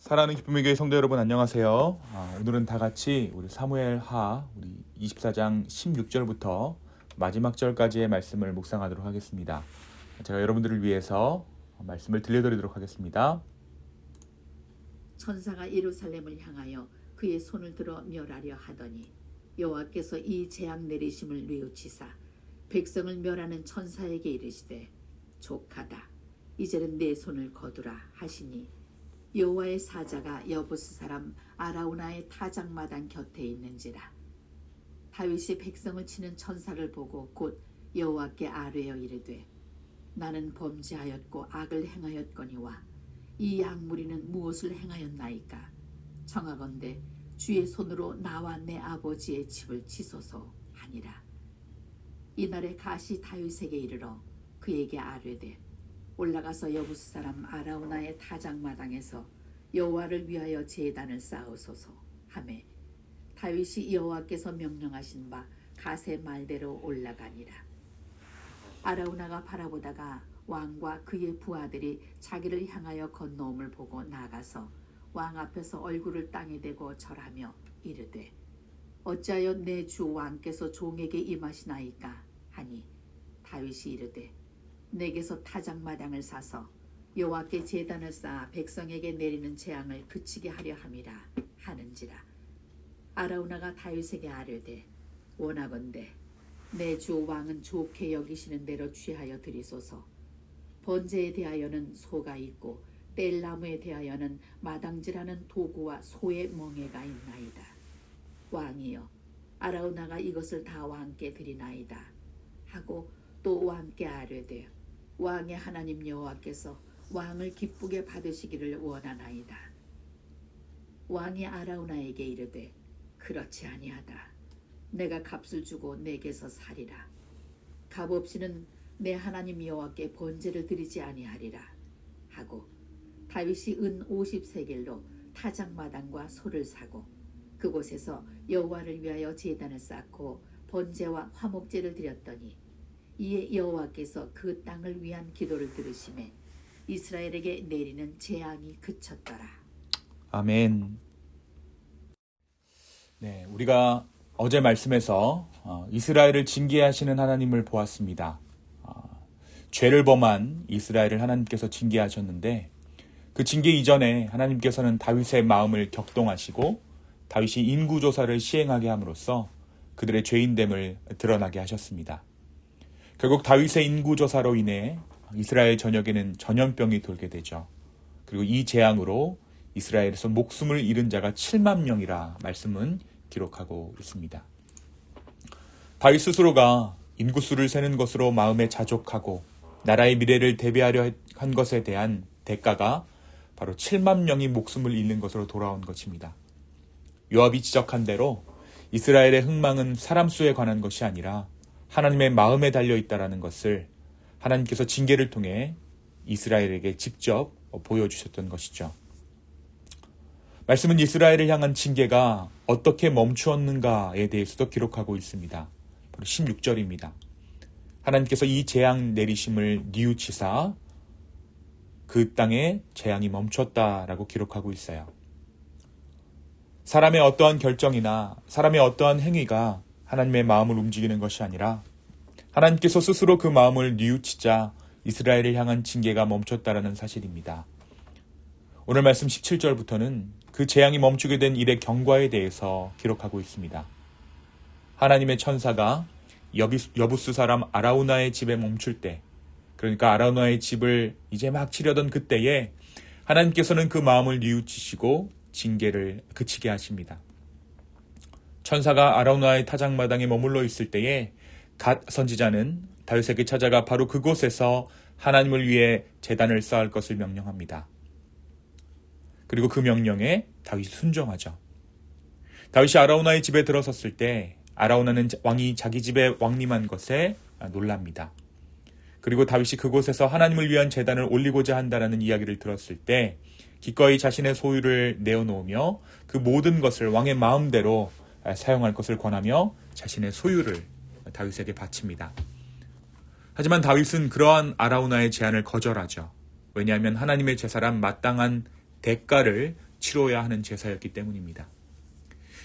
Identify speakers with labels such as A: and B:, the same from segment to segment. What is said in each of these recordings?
A: 사랑하는 기쁨의 교회 성도 여러분 안녕하세요. 오늘은 다 같이 우리 사무엘하 우리 24장 16절부터 마지막 절까지의 말씀을 묵상하도록 하겠습니다. 제가 여러분들을 위해서 말씀을 들려드리도록 하겠습니다.
B: 천사가 예루살렘을 향하여 그의 손을 들어 멸하려 하더니 여호와께서 이 재앙 내리심을 뉘우치사 백성을 멸하는 천사에게 이르시되 족하다 이제는 내 손을 거두라 하시니 여호와의 사자가 여부스 사람 아라우나의 타작마당 곁에 있는지라. 다윗이 백성을 치는 천사를 보고 곧 여호와께 아뢰어 이르되 나는 범죄하였고 악을 행하였거니와 이 양무리는 무엇을 행하였나이까. 청하건대 주의 손으로 나와 내 아버지의 집을 치소서 하니라. 이날에 가시 다윗에게 이르러 그에게 아뢰되 올라가서 여부스 사람 아라우나의 타작마당에서 여호와를 위하여 제단을 쌓으소서 하매 다윗이 여호와께서 명령하신 바 가세 말대로 올라가니라. 아라우나가 바라보다가 왕과 그의 부하들이 자기를 향하여 건너옴을 보고 나가서 왕 앞에서 얼굴을 땅에 대고 절하며 이르되 어찌하여 내 주 왕께서 종에게 임하시나이까 하니 다윗이 이르되 내게서 타작마당을 사서 여호와께 제단을 쌓아 백성에게 내리는 재앙을 그치게 하려 함이라 하는지라. 아라우나가 다윗에게 아뢰되 원하건대 내 주 왕은 좋게 여기시는 대로 취하여 드리소서. 번제에 대하여는 소가 있고 뗄나무에 대하여는 마당질하는 도구와 소의 멍에가 있나이다. 왕이여 아라우나가 이것을 다 왕께 드리나이다 하고 또 왕께 아뢰되 왕의 하나님 여호와께서 왕을 기쁘게 받으시기를 원하나이다. 왕이 아라우나에게 이르되 그렇지 아니하다. 내가 값을 주고 내게서 사리라. 값 없이는 내 하나님 여호와께 번제를 드리지 아니하리라 하고 다윗이 은 50세겔로 타작마당과 소를 사고 그곳에서 여호와를 위하여 제단을 쌓고 번제와 화목제를 드렸더니 이에 여호와께서 그 땅을 위한 기도를 들으시매 이스라엘에게 내리는 재앙이 그쳤더라.
A: 아멘. 네, 우리가 어제 말씀에서 이스라엘을 징계하시는 하나님을 보았습니다. 죄를 범한 이스라엘을 하나님께서 징계하셨는데 그 징계 이전에 하나님께서는 다윗의 마음을 격동하시고 다윗이 인구조사를 시행하게 함으로써 그들의 죄인됨을 드러나게 하셨습니다. 결국 다윗의 인구조사로 인해 이스라엘 전역에는 전염병이 돌게 되죠. 그리고 이 재앙으로 이스라엘에서 목숨을 잃은 자가 7만 명이라 말씀은 기록하고 있습니다. 다윗 스스로가 인구수를 세는 것으로 마음에 자족하고 나라의 미래를 대비하려 한 것에 대한 대가가 바로 7만 명이 목숨을 잃는 것으로 돌아온 것입니다. 요압이 지적한 대로 이스라엘의 흥망은 사람 수에 관한 것이 아니라 하나님의 마음에 달려있다라는 것을 하나님께서 징계를 통해 이스라엘에게 직접 보여주셨던 것이죠. 말씀은 이스라엘을 향한 징계가 어떻게 멈추었는가에 대해서도 기록하고 있습니다. 바로 16절입니다. 하나님께서 이 재앙 내리심을 뉘우치사 그 땅에 재앙이 멈췄다라고 기록하고 있어요. 사람의 어떠한 결정이나 사람의 어떠한 행위가 하나님의 마음을 움직이는 것이 아니라 하나님께서 스스로 그 마음을 뉘우치자 이스라엘을 향한 징계가 멈췄다라는 사실입니다. 오늘 말씀 17절부터는 그 재앙이 멈추게 된 일의 경과에 대해서 기록하고 있습니다. 하나님의 천사가 여부스 사람 아라우나의 집에 멈출 때, 그러니까 아라우나의 집을 이제 막 치려던 그때에 하나님께서는 그 마음을 뉘우치시고 징계를 그치게 하십니다. 천사가 아라우나의 타작마당에 머물러 있을 때에 갓 선지자는 다윗에게 찾아가 바로 그곳에서 하나님을 위해 제단을 쌓을 것을 명령합니다. 그리고 그 명령에 다윗이 순종하죠. 다윗이 아라우나의 집에 들어섰을 때 아라우나는 왕이 자기 집에 왕림한 것에 놀랍니다. 그리고 다윗이 그곳에서 하나님을 위한 제단을 올리고자 한다는 이야기를 들었을 때 기꺼이 자신의 소유를 내어놓으며 그 모든 것을 왕의 마음대로 사용할 것을 권하며 자신의 소유를 다윗에게 바칩니다. 하지만 다윗은 그러한 아라우나의 제안을 거절하죠. 왜냐하면 하나님의 제사란 마땅한 대가를 치러야 하는 제사였기 때문입니다.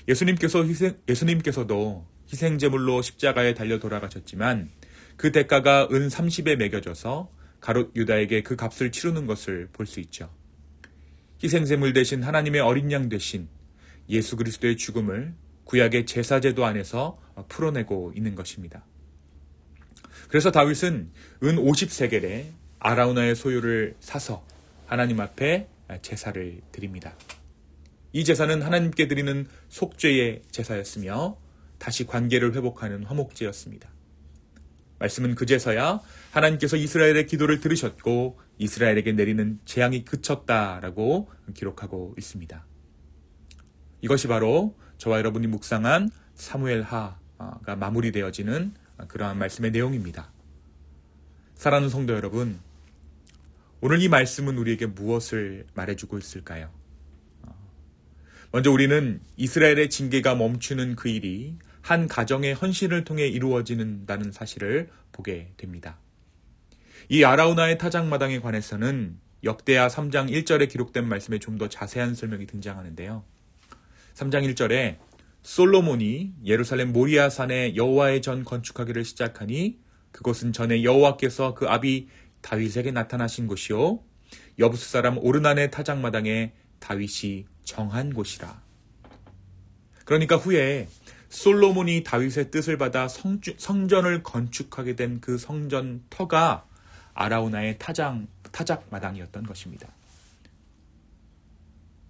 A: 예수님께서도 희생제물로 십자가에 달려 돌아가셨지만 그 대가가 은 30에 매겨져서 가롯 유다에게 그 값을 치르는 것을 볼 수 있죠. 희생제물 대신 하나님의 어린 양 대신 예수 그리스도의 죽음을 구약의 제사제도 안에서 풀어내고 있는 것입니다. 그래서 다윗은 은 50세겔에 아라우나의 소유를 사서 하나님 앞에 제사를 드립니다. 이 제사는 하나님께 드리는 속죄의 제사였으며 다시 관계를 회복하는 화목제였습니다. 말씀은 그제서야 하나님께서 이스라엘의 기도를 들으셨고 이스라엘에게 내리는 재앙이 그쳤다라고 기록하고 있습니다. 이것이 바로 저와 여러분이 묵상한 사무엘하가 마무리되어지는 그러한 말씀의 내용입니다. 사랑하는 성도 여러분, 오늘 이 말씀은 우리에게 무엇을 말해주고 있을까요? 먼저 우리는 이스라엘의 징계가 멈추는 그 일이 한 가정의 헌신을 통해 이루어지는다는 사실을 보게 됩니다. 이 아라우나의 타작마당에 관해서는 역대하 3장 1절에 기록된 말씀에 좀 더 자세한 설명이 등장하는데요. 3장 1절에 솔로몬이 예루살렘 모리아산에 여호와의 전 건축하기를 시작하니 그곳은 전에 여호와께서 그 아비 다윗에게 나타나신 곳이요 여부스 사람 오르난의 타작마당에 다윗이 정한 곳이라. 그러니까 후에 솔로몬이 다윗의 뜻을 받아 성전을 건축하게 된 그 성전 터가 아라우나의 타작마당이었던 것입니다.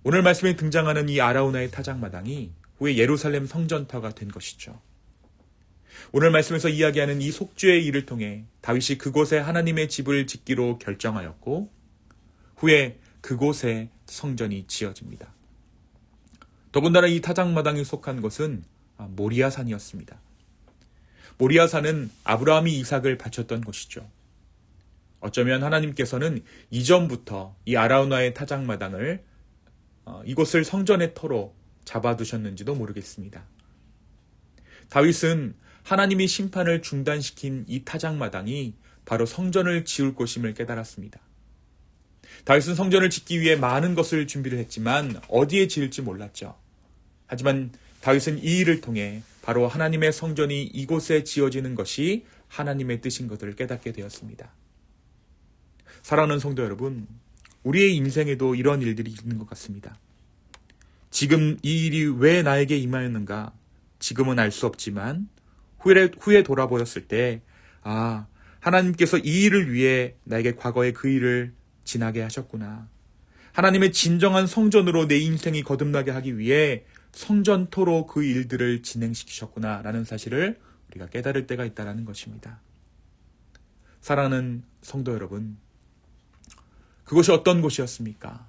A: 오늘 말씀에 등장하는 이 아라우나의 타작마당이 후에 예루살렘 성전터가 된 것이죠. 오늘 말씀에서 이야기하는 이 속죄의 일을 통해 다윗이 그곳에 하나님의 집을 짓기로 결정하였고 후에 그곳에 성전이 지어집니다. 더군다나 이 타작마당이 속한 곳은 모리아산이었습니다. 모리아산은 아브라함이 이삭을 바쳤던 곳이죠. 어쩌면 하나님께서는 이전부터 이 아라우나의 타작마당을 이곳을 성전의 터로 잡아두셨는지도 모르겠습니다. 다윗은 하나님이 심판을 중단시킨 이 타작마당이 바로 성전을 지을 곳임을 깨달았습니다. 다윗은 성전을 짓기 위해 많은 것을 준비를 했지만 어디에 지을지 몰랐죠. 하지만 다윗은 이 일을 통해 바로 하나님의 성전이 이곳에 지어지는 것이 하나님의 뜻인 것을 깨닫게 되었습니다. 사랑하는 성도 여러분, 우리의 인생에도 이런 일들이 있는 것 같습니다. 지금 이 일이 왜 나에게 임하였는가? 지금은 알 수 없지만 후에 돌아보았을 때 하나님께서 이 일을 위해 나에게 과거에 그 일을 지나게 하셨구나. 하나님의 진정한 성전으로 내 인생이 거듭나게 하기 위해 성전토로 그 일들을 진행시키셨구나 라는 사실을 우리가 깨달을 때가 있다는 것입니다. 사랑하는 성도 여러분, 그곳이 어떤 곳이었습니까?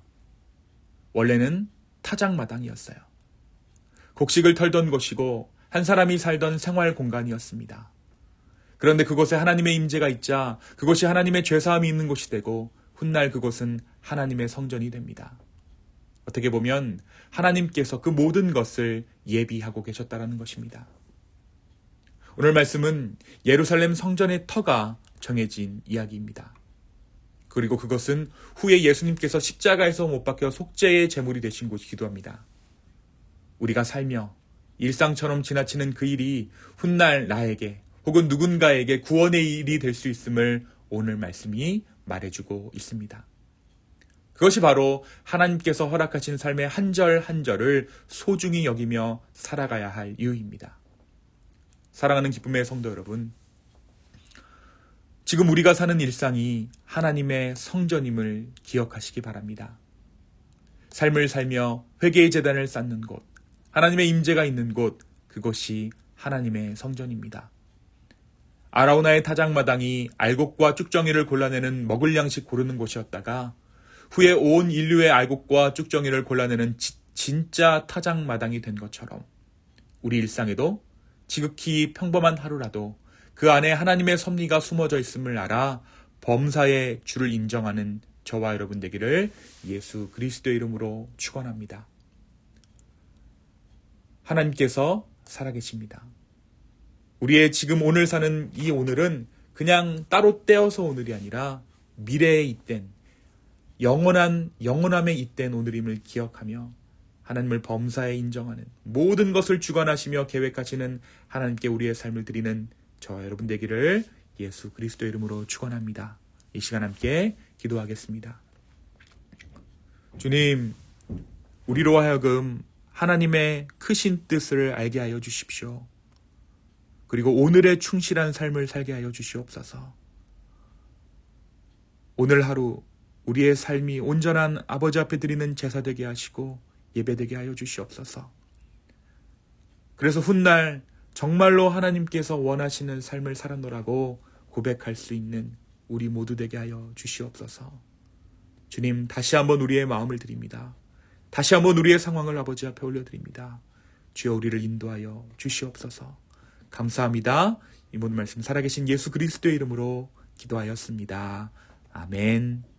A: 원래는 타작마당이었어요. 곡식을 털던 곳이고 한 사람이 살던 생활 공간이었습니다. 그런데 그곳에 하나님의 임재가 있자 그곳이 하나님의 죄사함이 있는 곳이 되고 훗날 그곳은 하나님의 성전이 됩니다. 어떻게 보면 하나님께서 그 모든 것을 예비하고 계셨다는 것입니다. 오늘 말씀은 예루살렘 성전의 터가 정해진 이야기입니다. 그리고 그것은 후에 예수님께서 십자가에서 못 박혀 속죄의 제물이 되신 곳이기도 합니다. 우리가 살며 일상처럼 지나치는 그 일이 훗날 나에게 혹은 누군가에게 구원의 일이 될 수 있음을 오늘 말씀이 말해주고 있습니다. 그것이 바로 하나님께서 허락하신 삶의 한 절 한 절을 소중히 여기며 살아가야 할 이유입니다. 사랑하는 기쁨의 성도 여러분, 지금 우리가 사는 일상이 하나님의 성전임을 기억하시기 바랍니다. 삶을 살며 회개의 제단을 쌓는 곳, 하나님의 임재가 있는 곳, 그것이 하나님의 성전입니다. 아라우나의 타작마당이 알곡과 쭉정이를 골라내는 먹을 양식 고르는 곳이었다가 후에 온 인류의 알곡과 쭉정이를 골라내는 진짜 타작마당이 된 것처럼 우리 일상에도 지극히 평범한 하루라도 그 안에 하나님의 섭리가 숨어져 있음을 알아 범사의 주를 인정하는 저와 여러분 되기를 예수 그리스도의 이름으로 축원합니다. 하나님께서 살아계십니다. 우리의 지금 오늘 사는 이 오늘은 그냥 따로 떼어서 오늘이 아니라 미래에 잇된 영원함에 잇된 오늘임을 기억하며 하나님을 범사에 인정하는 모든 것을 주관하시며 계획하시는 하나님께 우리의 삶을 드리는 저와 여러분 되기를 예수 그리스도의 이름으로 축원합니다. 이 시간 함께 기도하겠습니다. 주님, 우리로 하여금 하나님의 크신 뜻을 알게 하여 주십시오. 그리고 오늘의 충실한 삶을 살게 하여 주시옵소서. 오늘 하루 우리의 삶이 온전한 아버지 앞에 드리는 제사 되게 하시고 예배되게 하여 주시옵소서. 그래서 훗날 정말로 하나님께서 원하시는 삶을 살았노라고 고백할 수 있는 우리 모두 되게 하여 주시옵소서. 주님, 다시 한번 우리의 마음을 드립니다. 다시 한번 우리의 상황을 아버지 앞에 올려드립니다. 주여 우리를 인도하여 주시옵소서. 감사합니다. 이 모든 말씀 살아계신 예수 그리스도의 이름으로 기도하였습니다. 아멘.